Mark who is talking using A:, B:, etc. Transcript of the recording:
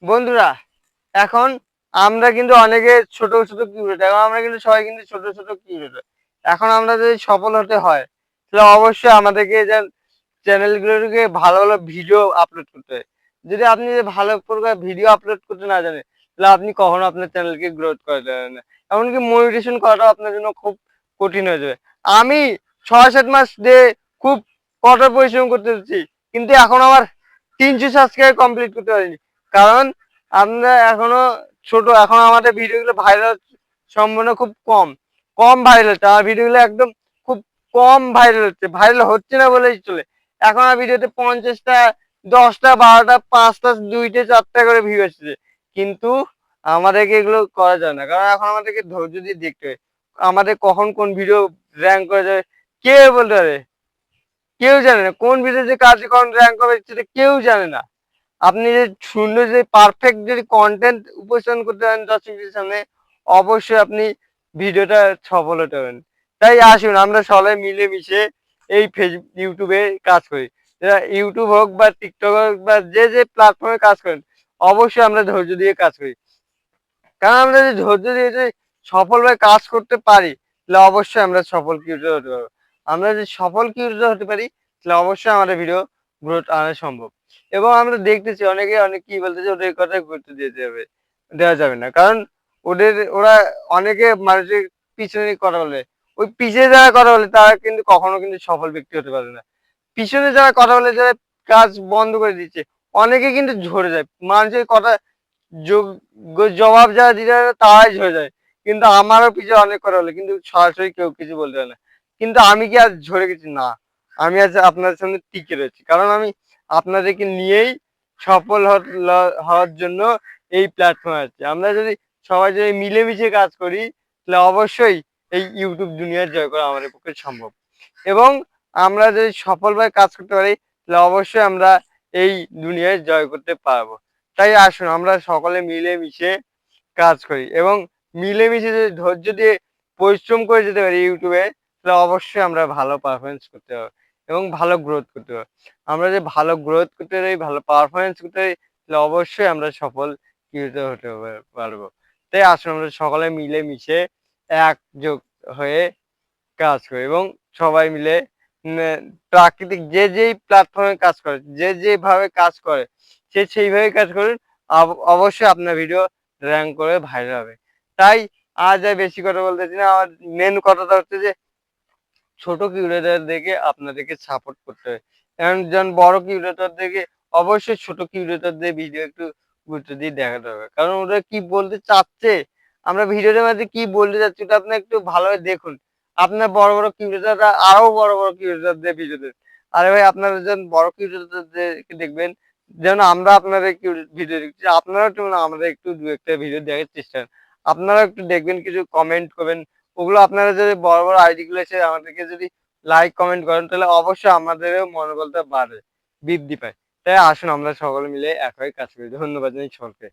A: বন্ধুরা, এখন আমরা কিন্তু অনেকে ছোট ছোট ক্রিয়েটর, এখন আমরা কিন্তু সবাই কিন্তু ছোট ছোট ক্রিয়েটর। এখন আমরা যদি সফল হতে হয় তাহলে অবশ্যই আমাদেরকে যে চ্যানেলগুলোকে ভালো ভালো ভিডিও আপলোড করতে হয়। যদি আপনি যে ভালো প্রকার ভিডিও আপলোড করতে না জানেন তাহলে আপনি কখনো আপনার চ্যানেলকে গ্রোথ করাতে পারবেন না। এমনকি মোটিভেশন করাটাও আপনার জন্য খুব কঠিন হয়ে যাবে। আমি ৬-৭ মাস দিয়ে খুব কঠোর পরিশ্রম করতে হচ্ছি, কিন্তু এখন আমার ৩০০ সাবস্ক্রাইব কমপ্লিট করতে পারিনি। কারণ আমরা এখনো ছোট, এখন আমাদের ভিডিওগুলো ভাইরাল সম্ভাবনা খুব কম। কম ভাইরাল হচ্ছে। আমার ভিডিওগুলো একদম খুব কম ভাইরাল হচ্ছে। ভাইরাল হচ্ছে না বলেই চলে। এখন আমার ভিডিওতে ৫০টা, ১০টা, ১২টা, ৫টা, ২টা, ৪টা করে ভিউ আসছে। কিন্তু আমাদেরকে এগুলো করা যায় না। কারণ এখন আমাদেরকে ধৈর্য দিয়ে দেখতে হয়। আমাদের কখন কোন ভিডিও র‍্যাংক করে যাবে কে বলতে পারে? কেউ জানে না। কোন ভিডিও যে কাজ কখন র‍্যাংক হবে সেটা কেউ জানে না। আপনি যে সুন্দর যে পারফেক্ট যদি কনটেন্ট উপস্থাপন করতে পারেন দর্শকদের সামনে, অবশ্যই আপনি ভিডিওটা সফল হতে পারবেন। তাই আসুন আমরা সবাই মিলেমিশে এই ইউটিউবে কাজ করি। ইউটিউব হোক বা টিকটক হোক বা যে প্ল্যাটফর্মে কাজ করেন, অবশ্যই আমরা ধৈর্য দিয়ে কাজ করি। কারণ আমরা যদি ধৈর্য দিয়ে যদি সফলভাবে কাজ করতে পারি, তাহলে অবশ্যই আমরা সফল ক্রিয়েটর হতে পারবো। আমরা যদি সফল ক্রিয়েটর হতে পারি, তাহলে অবশ্যই আমাদের ভিডিও গ্রোথ আনা সম্ভব। এবং আমরা দেখতেছি অনেকে অনেক কি বলতেছে, ওদের কথায় গুরুত্ব দেওয়া যাবে না। কারণ ওরা অনেকে মানুষের পিছনে কথা বলে। ওই পিছে যারা কথা বলে তারা কিন্তু কখনো কিন্তু সফল ব্যক্তি হতে পারে না। পিছনে যারা কথা বলে, যারা কাজ বন্ধ করে দিচ্ছে, অনেকে কিন্তু ঝরে যায়। মানুষের কথা জবাব যারা দিতে পারে তারাই ঝরে যায়। কিন্তু আমারও পিছে অনেক কথা বলে, কিন্তু সরাসরি কেউ কিছু বলতে পারে না। কিন্তু আমি কি আজ ঝরে গেছি? না। আমি আজ আপনাদের সামনে টিকে রয়েছি। কারণ আমি আপনাদেরকে নিয়েই সফল হওয়ার জন্য এই প্ল্যাটফর্মে আছি। আমরা যদি সবাই যদি মিলেমিশে কাজ করি, তাহলে অবশ্যই এই ইউটিউব দুনিয়া জয় করা আমাদের পক্ষে সম্ভব। এবং আমরা যদি সফলভাবে কাজ করতে পারি, তাহলে অবশ্যই আমরা এই দুনিয়ায় জয় করতে পারবো। তাই আসুন আমরা সকলে মিলেমিশে কাজ করি এবং মিলেমিশে যদি ধৈর্য দিয়ে পরিশ্রম করে যেতে পারি ইউটিউবে, তাহলে অবশ্যই আমরা ভালো পারফরম্যান্স করতে পারবো এবং ভালো গ্রোথ করতে পারবো। আমরা যদি ভালো গ্রোথ করতে পারি, ভালো পারফরম্যান্স করতে পারি, তাহলে অবশ্যই আমরা সফল ক্রিয়েটর হতে পারবো। তাই আসুন আমরা সকলে মিলেমিশে একজোট হয়ে কাজ করি এবং সবাই মিলে প্রাকৃতিক যেই প্ল্যাটফর্মে কাজ করে, যেভাবে কাজ করে, সে সেইভাবেই কাজ করুন। অবশ্যই আপনার ভিডিও র‍্যাংক করে ভাইরাল হবে। তাই আজ আর বেশি কথা বলতেছি না। আমার মেন কথাটা হচ্ছে যে ছোট ক্রিয়েটরদেরকে আপনাদেরকে সাপোর্ট করতে হবে। এখন যেমন বড় ক্রিয়েটরদেরকে অবশ্যই ছোট ক্রিয়েটরদের ভিডিও একটু গুরুত্ব দিয়ে দেখাতে হবে। কারণ ওরা কি বলতে চাচ্ছে, আমরা ভিডিওটার মাঝে কি বলতে চাচ্ছি ওটা আপনি একটু ভালোভাবে দেখুন। আপনার বড় বড় ক্রিয়েটররা আরো বড় বড় ক্রিয়েটরদের ভিডিও দেন। আরে ভাই, আপনারা যখন বড় ক্রিয়েটরদেরকে দেখবেন, যেমন আমরা আপনাদের ভিডিও দেখছি, আপনারাও একটু আমাদের একটু ২-১ টা ভিডিও দেখার চেষ্টা করেন। আপনারাও একটু দেখবেন, কিছু কমেন্ট করবেন। ওগুলো আপনারা যদি বড় বড় আইডি গুলো এসে আমাদেরকে যদি লাইক কমেন্ট করেন, তাহলে অবশ্যই আমাদেরও মনোবলটা বাড়ে, বৃদ্ধি পায়। তাই আসুন আমরা সকলে মিলে এক হয়ে কাজ করি। ধন্যবাদ জানাই সকলকে।